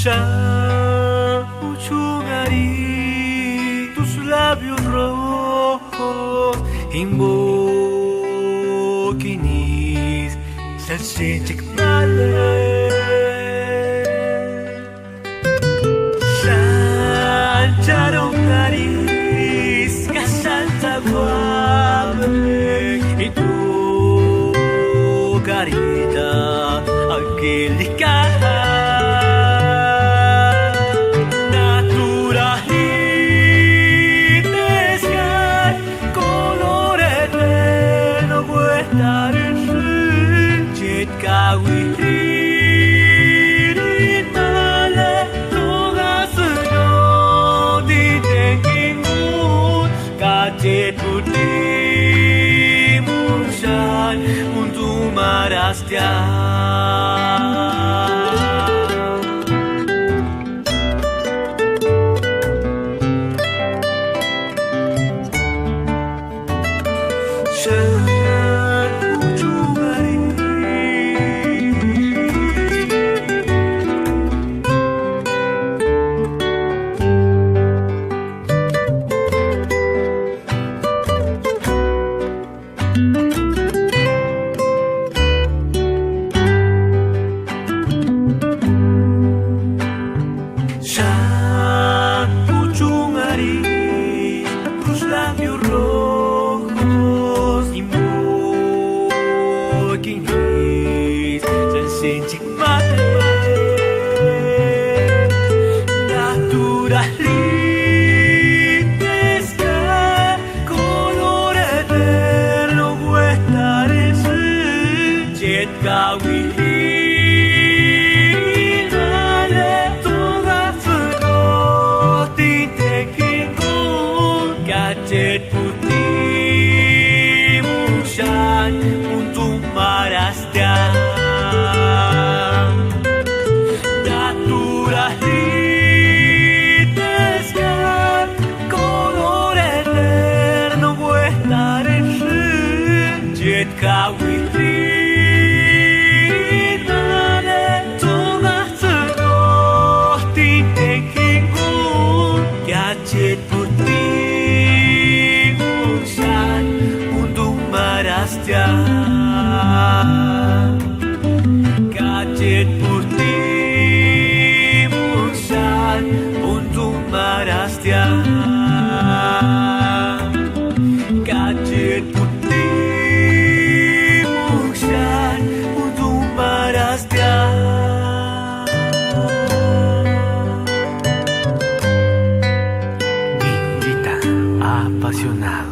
Ya uchungari tus labios rojos imbokinis salsichik male salcharon nariz casalta guave y tu carita angelical. Kajet putih musan untuk marastia. Tus labios rojos imbokinis salsichik male naturalidesca color eterno vuestra jet kawi. Kajet putih musan untuk marastia. Naturalidesca color eterno vuestra jet kawi. Kajet putih untuk marastia. Kajet putih musan untuk marastia. Kajet putih musan untuk marastia. Apasionado.